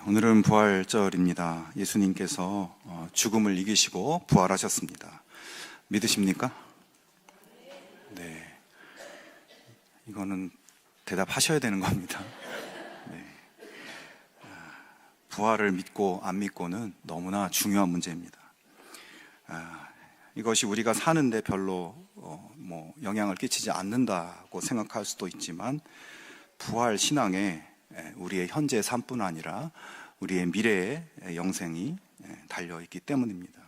오늘은 부활절입니다. 예수님께서 죽음을 이기시고 부활하셨습니다. 믿으십니까? 네. 이거는 대답하셔야 되는 겁니다. 네. 부활을 믿고 안 믿고는 너무나 중요한 문제입니다. 이것이 우리가 사는데 별로 영향을 끼치지 않는다고 생각할 수도 있지만, 부활 신앙에 우리의 현재 삶뿐 아니라 우리의 미래의 영생이 달려있기 때문입니다.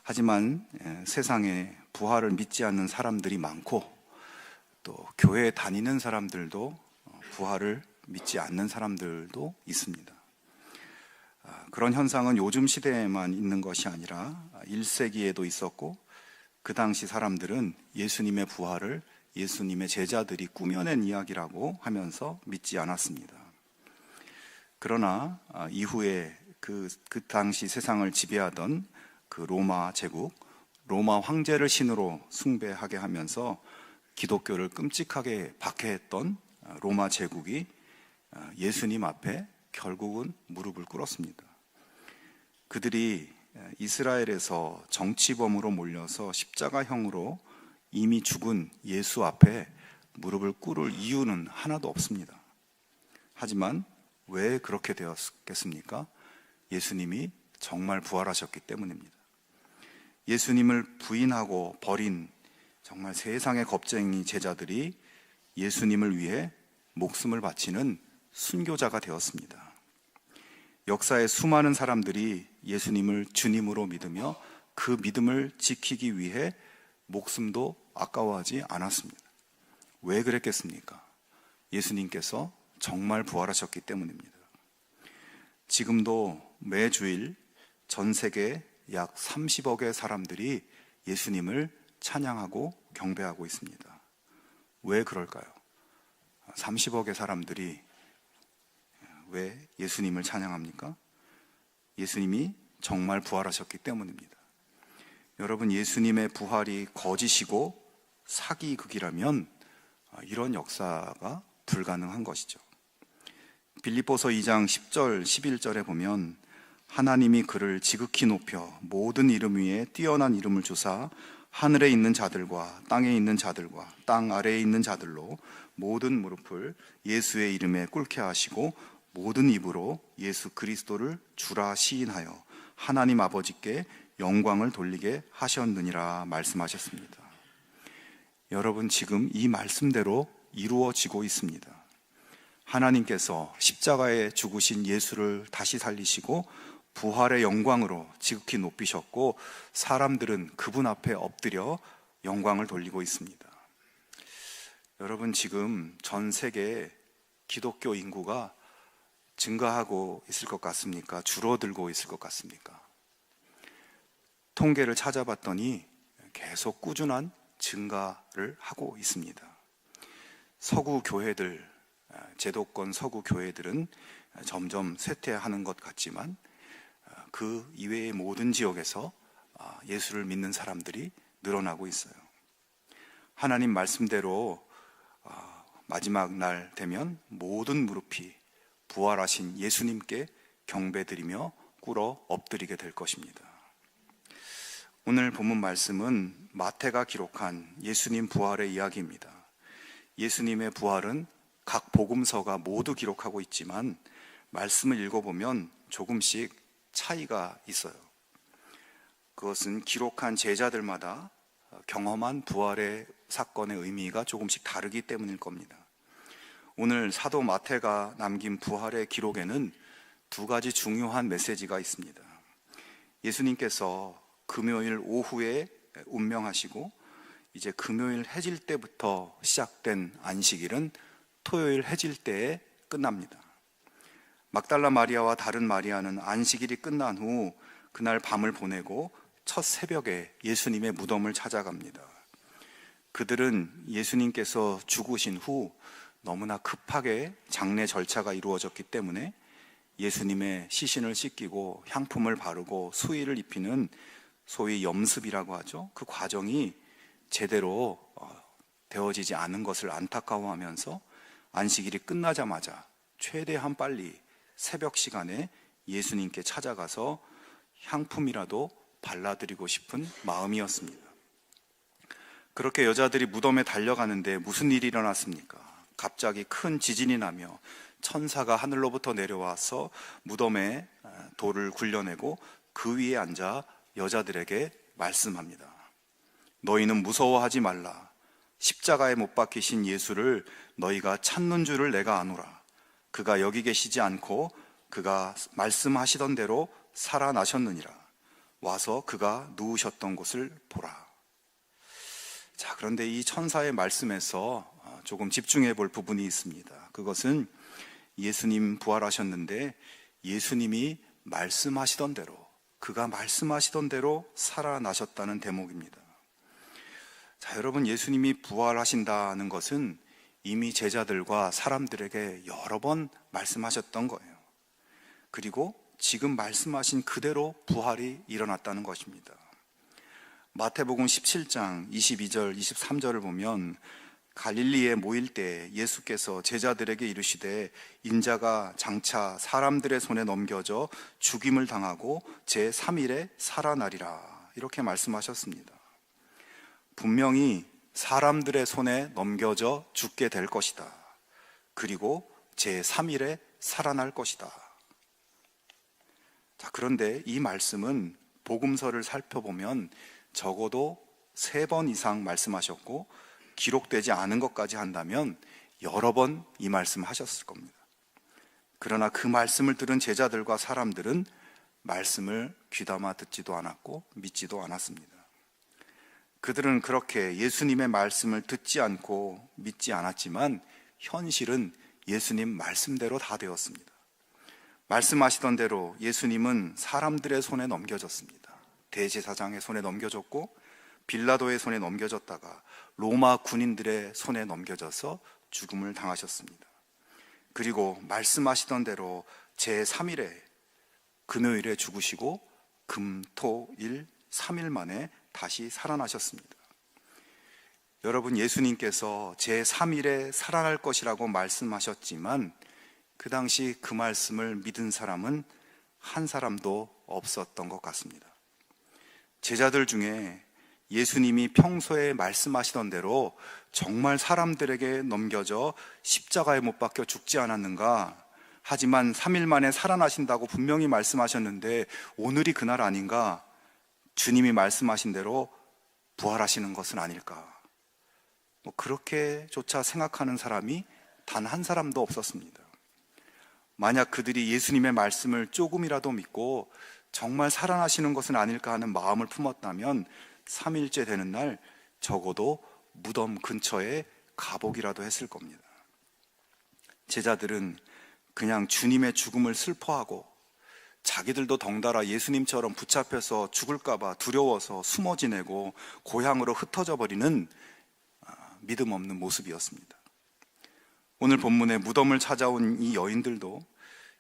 하지만 세상에 부활을 믿지 않는 사람들이 많고, 또 교회에 다니는 사람들도 부활을 믿지 않는 사람들도 있습니다. 그런 현상은 요즘 시대에만 있는 것이 아니라 1세기에도 있었고, 그 당시 사람들은 예수님의 부활을 예수님의 제자들이 꾸며낸 이야기라고 하면서 믿지 않았습니다. 그러나 이후에 그 당시 세상을 지배하던 그 로마 제국, 로마 황제를 신으로 숭배하게 하면서 기독교를 끔찍하게 박해했던 로마 제국이 예수님 앞에 결국은 무릎을 꿇었습니다. 그들이 이스라엘에서 정치범으로 몰려서 십자가형으로 이미 죽은 예수 앞에 무릎을 꿇을 이유는 하나도 없습니다. 하지만 왜 그렇게 되었겠습니까? 예수님이 정말 부활하셨기 때문입니다. 예수님을 부인하고 버린 정말 세상의 겁쟁이 제자들이 예수님을 위해 목숨을 바치는 순교자가 되었습니다. 역사의 수많은 사람들이 예수님을 주님으로 믿으며 그 믿음을 지키기 위해 목숨도 아까워하지 않았습니다. 왜 그랬겠습니까? 예수님께서 정말 부활하셨기 때문입니다. 지금도 매주일 전 세계 약 30억의 사람들이 예수님을 찬양하고 경배하고 있습니다. 왜 그럴까요? 30억의 사람들이 왜 예수님을 찬양합니까? 예수님이 정말 부활하셨기 때문입니다. 여러분, 예수님의 부활이 거짓이고 사기극이라면 이런 역사가 불가능한 것이죠. 빌립보서 2장 10절 11절에 보면, 하나님이 그를 지극히 높여 모든 이름 위에 뛰어난 이름을 주사 하늘에 있는 자들과 땅에 있는 자들과 땅 아래에 있는 자들로 모든 무릎을 예수의 이름에 꿇게 하시고 모든 입으로 예수 그리스도를 주라 시인하여 하나님 아버지께 영광을 돌리게 하셨느니라 말씀하셨습니다. 여러분, 지금 이 말씀대로 이루어지고 있습니다. 하나님께서 십자가에 죽으신 예수를 다시 살리시고 부활의 영광으로 지극히 높이셨고, 사람들은 그분 앞에 엎드려 영광을 돌리고 있습니다. 여러분, 지금 전 세계에 기독교 인구가 증가하고 있을 것 같습니까? 줄어들고 있을 것 같습니까? 통계를 찾아봤더니 계속 꾸준한 증가를 하고 있습니다. 서구 교회들, 제도권 서구 교회들은 점점 쇠퇴하는 것 같지만, 그 이외의 모든 지역에서 예수를 믿는 사람들이 늘어나고 있어요. 하나님 말씀대로 마지막 날 되면 모든 무릎이 부활하신 예수님께 경배드리며 꿇어 엎드리게 될 것입니다. 오늘 본문 말씀은 마태가 기록한 예수님 부활의 이야기입니다. 예수님의 부활은 각 복음서가 모두 기록하고 있지만, 말씀을 읽어보면 조금씩 차이가 있어요. 그것은 기록한 제자들마다 경험한 부활의 사건의 의미가 조금씩 다르기 때문일 겁니다. 오늘 사도 마태가 남긴 부활의 기록에는 두 가지 중요한 메시지가 있습니다. 예수님께서 금요일 오후에 운명하시고, 이제 금요일 해질 때부터 시작된 안식일은 토요일 해질 때에 끝납니다. 막달라 마리아와 다른 마리아는 안식일이 끝난 후 그날 밤을 보내고 첫 새벽에 예수님의 무덤을 찾아갑니다. 그들은 예수님께서 죽으신 후 너무나 급하게 장례 절차가 이루어졌기 때문에 예수님의 시신을 씻기고 향품을 바르고 수의를 입히는 소위 염습이라고 하죠. 그 과정이 제대로 되어지지 않은 것을 안타까워하면서 안식일이 끝나자마자 최대한 빨리 새벽 시간에 예수님께 찾아가서 향품이라도 발라드리고 싶은 마음이었습니다. 그렇게 여자들이 무덤에 달려가는데 무슨 일이 일어났습니까? 갑자기 큰 지진이 나며 천사가 하늘로부터 내려와서 무덤에 돌을 굴려내고 그 위에 앉아 여자들에게 말씀합니다. 너희는 무서워하지 말라. 십자가에 못 박히신 예수를 너희가 찾는 줄을 내가 아노라. 그가 여기 계시지 않고 그가 말씀하시던 대로 살아나셨느니라. 와서 그가 누우셨던 곳을 보라. 자, 그런데 이 천사의 말씀에서 조금 집중해 볼 부분이 있습니다. 그것은 예수님 부활하셨는데 예수님이 말씀하시던 대로, 그가 말씀하시던 대로 살아나셨다는 대목입니다. 자, 여러분, 예수님이 부활하신다는 것은 이미 제자들과 사람들에게 여러 번 말씀하셨던 거예요. 그리고 지금 말씀하신 그대로 부활이 일어났다는 것입니다. 마태복음 17장 22절 23절을 보면 갈릴리에 모일 때 예수께서 제자들에게 이르시되 인자가 장차 사람들의 손에 넘겨져 죽임을 당하고 제3일에 살아나리라, 이렇게 말씀하셨습니다. 분명히 사람들의 손에 넘겨져 죽게 될 것이다. 그리고 제3일에 살아날 것이다. 자, 그런데 이 말씀은 복음서를 살펴보면 적어도 3번 이상 말씀하셨고 기록되지 않은 것까지 한다면 여러 번 이 말씀을 하셨을 겁니다. 그러나 그 말씀을 들은 제자들과 사람들은 말씀을 귀담아 듣지도 않았고 믿지도 않았습니다. 그들은 그렇게 예수님의 말씀을 듣지 않고 믿지 않았지만 현실은 예수님 말씀대로 다 되었습니다. 말씀하시던 대로 예수님은 사람들의 손에 넘겨졌습니다. 대제사장의 손에 넘겨졌고 빌라도의 손에 넘겨졌다가 로마 군인들의 손에 넘겨져서 죽음을 당하셨습니다. 그리고 말씀하시던 대로 제3일에 금요일에 죽으시고 금, 토, 일 3일 만에 다시 살아나셨습니다. 여러분, 예수님께서 제3일에 살아날 것이라고 말씀하셨지만 그 당시 그 말씀을 믿은 사람은 한 사람도 없었던 것 같습니다. 제자들 중에 예수님이 평소에 말씀하시던 대로 정말 사람들에게 넘겨져 십자가에 못 박혀 죽지 않았는가? 하지만 3일 만에 살아나신다고 분명히 말씀하셨는데 오늘이 그날 아닌가? 주님이 말씀하신 대로 부활하시는 것은 아닐까? 그렇게조차 생각하는 사람이 단 한 사람도 없었습니다. 만약 그들이 예수님의 말씀을 조금이라도 믿고 정말 살아나시는 것은 아닐까 하는 마음을 품었다면 3일째 되는 날 적어도 무덤 근처에 가보기라도 했을 겁니다. 제자들은 그냥 주님의 죽음을 슬퍼하고 자기들도 덩달아 예수님처럼 붙잡혀서 죽을까봐 두려워서 숨어 지내고 고향으로 흩어져 버리는 믿음 없는 모습이었습니다. 오늘 본문에 무덤을 찾아온 이 여인들도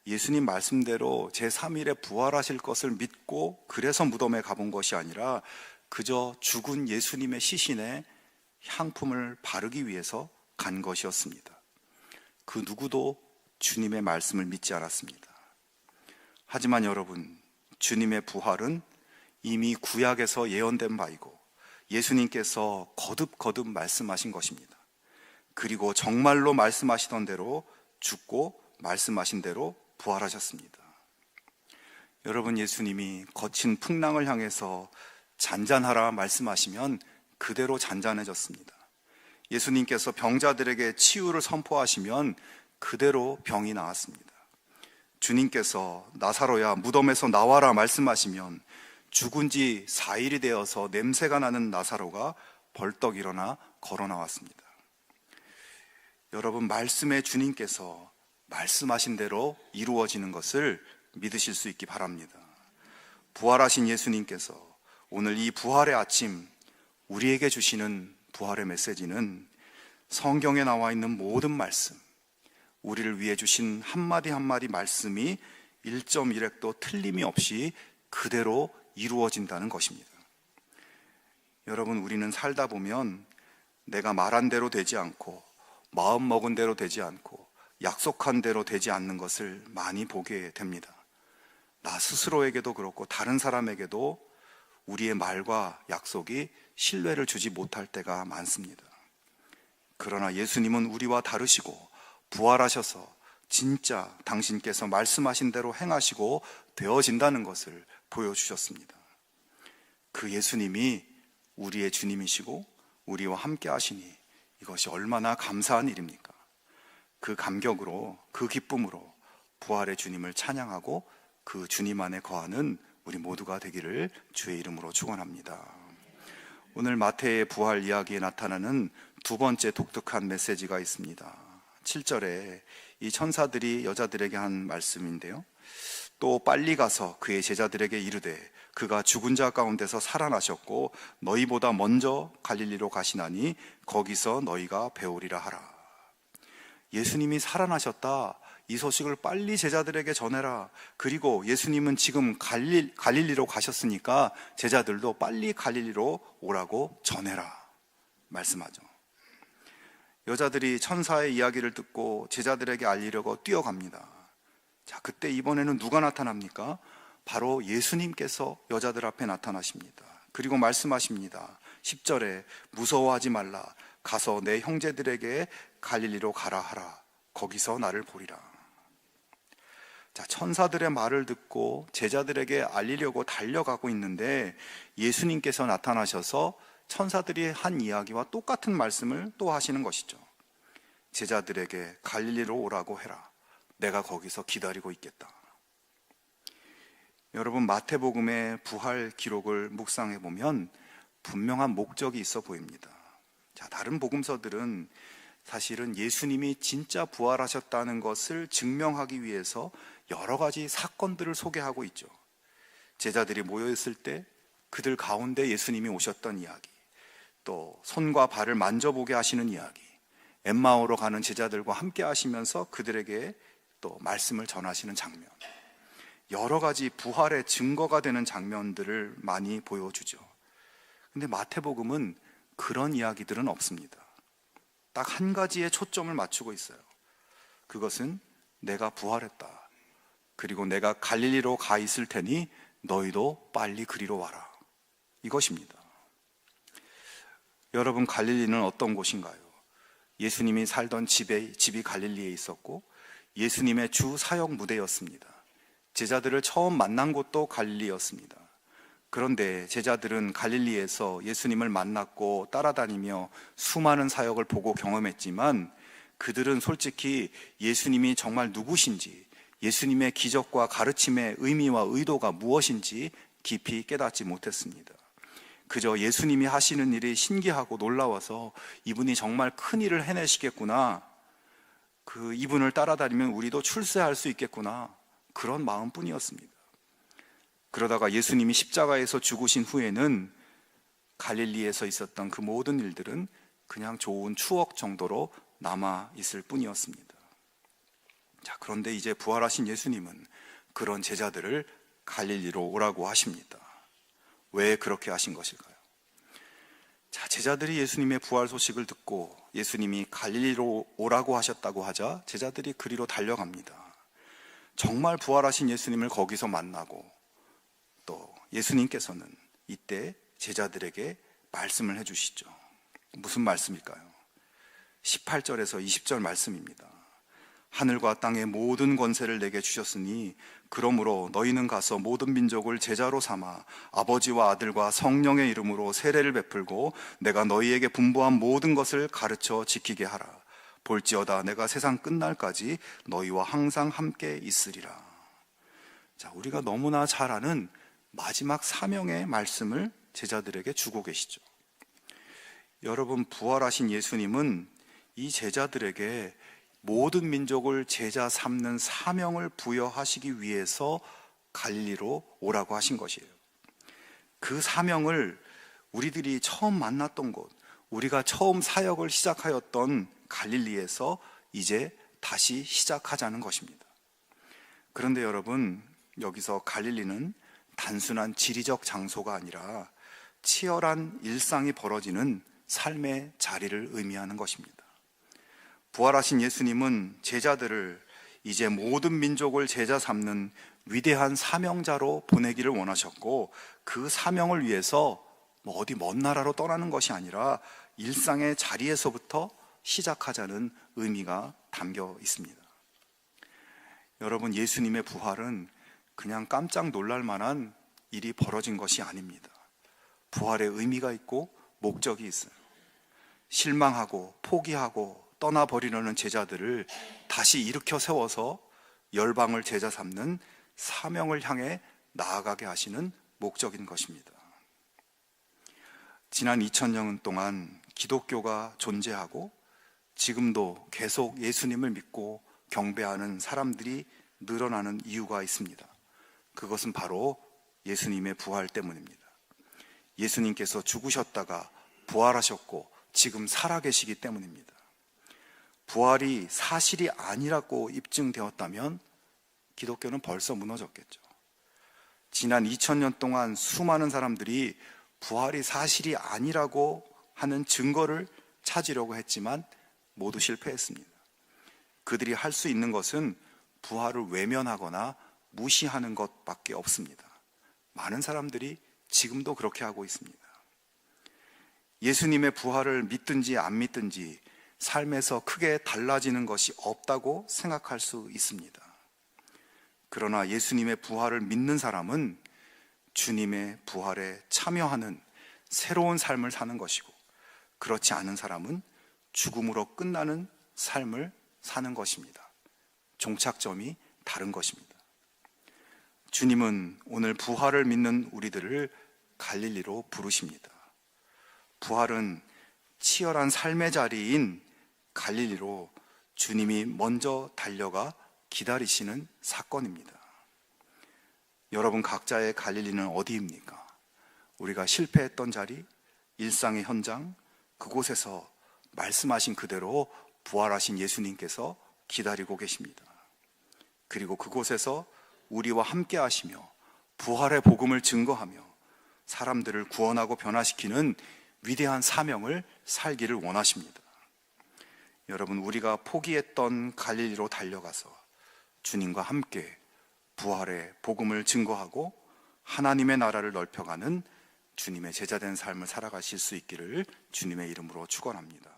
예수님 말씀대로 제3일에 부활하실 것을 믿고 그래서 무덤에 가본 것이 아니라 그저 죽은 예수님의 시신에 향품을 바르기 위해서 간 것이었습니다. 그 누구도 주님의 말씀을 믿지 않았습니다. 하지만 여러분, 주님의 부활은 이미 구약에서 예언된 바이고 예수님께서 거듭거듭 말씀하신 것입니다. 그리고 정말로 말씀하시던 대로 죽고 말씀하신 대로 부활하셨습니다. 여러분, 예수님이 거친 풍랑을 향해서 잔잔하라 말씀하시면 그대로 잔잔해졌습니다. 예수님께서 병자들에게 치유를 선포하시면 그대로 병이 나았습니다. 주님께서 나사로야 무덤에서 나와라 말씀하시면 죽은 지 4일이 되어서 냄새가 나는 나사로가 벌떡 일어나 걸어 나왔습니다. 여러분, 말씀의 주님께서 말씀하신 대로 이루어지는 것을 믿으실 수 있기 바랍니다. 부활하신 예수님께서 오늘 이 부활의 아침 우리에게 주시는 부활의 메시지는 성경에 나와 있는 모든 말씀, 우리를 위해 주신 한마디 한마디 말씀이 1.1획도 틀림이 없이 그대로 이루어진다는 것입니다. 여러분, 우리는 살다 보면 내가 말한 대로 되지 않고 마음 먹은 대로 되지 않고 약속한 대로 되지 않는 것을 많이 보게 됩니다. 나 스스로에게도 그렇고 다른 사람에게도 우리의 말과 약속이 신뢰를 주지 못할 때가 많습니다. 그러나 예수님은 우리와 다르시고 부활하셔서 진짜 당신께서 말씀하신 대로 행하시고 되어진다는 것을 보여주셨습니다. 그 예수님이 우리의 주님이시고 우리와 함께 하시니 이것이 얼마나 감사한 일입니까? 그 감격으로, 그 기쁨으로 부활의 주님을 찬양하고 그 주님 안에 거하는 우리 모두가 되기를 주의 이름으로 축원합니다. 오늘 마태의 부활 이야기에 나타나는 두 번째 독특한 메시지가 있습니다. 7절에 이 천사들이 여자들에게 한 말씀인데요. 또 빨리 가서 그의 제자들에게 이르되 그가 죽은 자 가운데서 살아나셨고 너희보다 먼저 갈릴리로 가시나니 거기서 너희가 배우리라 하라. 예수님이 살아나셨다, 이 소식을 빨리 제자들에게 전해라. 그리고 예수님은 지금 갈릴리로 가셨으니까 제자들도 빨리 갈릴리로 오라고 전해라 말씀하죠. 여자들이 천사의 이야기를 듣고 제자들에게 알리려고 뛰어갑니다. 자, 그때 이번에는 누가 나타납니까? 바로 예수님께서 여자들 앞에 나타나십니다. 그리고 말씀하십니다. 10절에 무서워하지 말라. 가서 내 형제들에게 갈릴리로 가라 하라. 거기서 나를 보리라. 자, 천사들의 말을 듣고 제자들에게 알리려고 달려가고 있는데 예수님께서 나타나셔서 천사들이 한 이야기와 똑같은 말씀을 또 하시는 것이죠. 제자들에게 갈릴리로 오라고 해라. 내가 거기서 기다리고 있겠다. 여러분, 마태복음의 부활 기록을 묵상해 보면 분명한 목적이 있어 보입니다. 자, 다른 복음서들은 사실은 예수님이 진짜 부활하셨다는 것을 증명하기 위해서 여러 가지 사건들을 소개하고 있죠. 제자들이 모여있을 때 그들 가운데 예수님이 오셨던 이야기, 또 손과 발을 만져보게 하시는 이야기, 엠마오로 가는 제자들과 함께 하시면서 그들에게 또 말씀을 전하시는 장면, 여러 가지 부활의 증거가 되는 장면들을 많이 보여주죠. 근데 마태복음은 그런 이야기들은 없습니다. 딱 한 가지에 초점을 맞추고 있어요. 그것은 내가 부활했다. 그리고 내가 갈릴리로 가 있을 테니 너희도 빨리 그리로 와라. 이것입니다. 여러분, 갈릴리는 어떤 곳인가요? 예수님이 살던 집이 갈릴리에 있었고 예수님의 주 사역 무대였습니다. 제자들을 처음 만난 곳도 갈릴리였습니다. 그런데 제자들은 갈릴리에서 예수님을 만났고 따라다니며 수많은 사역을 보고 경험했지만 그들은 솔직히 예수님이 정말 누구신지, 예수님의 기적과 가르침의 의미와 의도가 무엇인지 깊이 깨닫지 못했습니다. 그저 예수님이 하시는 일이 신기하고 놀라워서 이분이 정말 큰 일을 해내시겠구나, 이분을 따라다니면 우리도 출세할 수 있겠구나, 그런 마음뿐이었습니다. 그러다가 예수님이 십자가에서 죽으신 후에는 갈릴리에서 있었던 그 모든 일들은 그냥 좋은 추억 정도로 남아 있을 뿐이었습니다. 자, 그런데 이제 부활하신 예수님은 그런 제자들을 갈릴리로 오라고 하십니다. 왜 그렇게 하신 것일까요? 자, 제자들이 예수님의 부활 소식을 듣고 예수님이 갈릴리로 오라고 하셨다고 하자 제자들이 그리로 달려갑니다. 정말 부활하신 예수님을 거기서 만나고 또 예수님께서는 이때 제자들에게 말씀을 해주시죠. 무슨 말씀일까요? 18절에서 20절 말씀입니다. 하늘과 땅의 모든 권세를 내게 주셨으니 그러므로 너희는 가서 모든 민족을 제자로 삼아 아버지와 아들과 성령의 이름으로 세례를 베풀고 내가 너희에게 분부한 모든 것을 가르쳐 지키게 하라. 볼지어다 내가 세상 끝날까지 너희와 항상 함께 있으리라. 자, 우리가 너무나 잘 아는 마지막 사명의 말씀을 제자들에게 주고 계시죠. 여러분, 부활하신 예수님은 이 제자들에게 모든 민족을 제자 삼는 사명을 부여하시기 위해서 갈릴리로 오라고 하신 것이에요. 그 사명을 우리들이 처음 만났던 곳, 우리가 처음 사역을 시작하였던 갈릴리에서 이제 다시 시작하자는 것입니다. 그런데 여러분, 여기서 갈릴리는 단순한 지리적 장소가 아니라 치열한 일상이 벌어지는 삶의 자리를 의미하는 것입니다. 부활하신 예수님은 제자들을 이제 모든 민족을 제자 삼는 위대한 사명자로 보내기를 원하셨고, 그 사명을 위해서 어디 먼 나라로 떠나는 것이 아니라 일상의 자리에서부터 시작하자는 의미가 담겨 있습니다. 여러분, 예수님의 부활은 그냥 깜짝 놀랄 만한 일이 벌어진 것이 아닙니다. 부활의 의미가 있고 목적이 있어요. 실망하고 포기하고 떠나버리려는 제자들을 다시 일으켜 세워서 열방을 제자 삼는 사명을 향해 나아가게 하시는 목적인 것입니다. 지난 2000년 동안 기독교가 존재하고 지금도 계속 예수님을 믿고 경배하는 사람들이 늘어나는 이유가 있습니다. 그것은 바로 예수님의 부활 때문입니다. 예수님께서 죽으셨다가 부활하셨고 지금 살아계시기 때문입니다. 부활이 사실이 아니라고 입증되었다면 기독교는 벌써 무너졌겠죠. 지난 2000년 동안 수많은 사람들이 부활이 사실이 아니라고 하는 증거를 찾으려고 했지만 모두 실패했습니다. 그들이 할 수 있는 것은 부활을 외면하거나 무시하는 것밖에 없습니다. 많은 사람들이 지금도 그렇게 하고 있습니다. 예수님의 부활을 믿든지 안 믿든지 삶에서 크게 달라지는 것이 없다고 생각할 수 있습니다. 그러나 예수님의 부활을 믿는 사람은 주님의 부활에 참여하는 새로운 삶을 사는 것이고, 그렇지 않은 사람은 죽음으로 끝나는 삶을 사는 것입니다. 종착점이 다른 것입니다. 주님은 오늘 부활을 믿는 우리들을 갈릴리로 부르십니다. 부활은 치열한 삶의 자리인 갈릴리로 주님이 먼저 달려가 기다리시는 사건입니다. 여러분 각자의 갈릴리는 어디입니까? 우리가 실패했던 자리, 일상의 현장, 그곳에서 말씀하신 그대로 부활하신 예수님께서 기다리고 계십니다. 그리고 그곳에서 우리와 함께 하시며 부활의 복음을 증거하며 사람들을 구원하고 변화시키는 위대한 사명을 살기를 원하십니다. 여러분, 우리가 포기했던 갈릴리로 달려가서 주님과 함께 부활의 복음을 증거하고 하나님의 나라를 넓혀가는 주님의 제자된 삶을 살아가실 수 있기를 주님의 이름으로 축원합니다.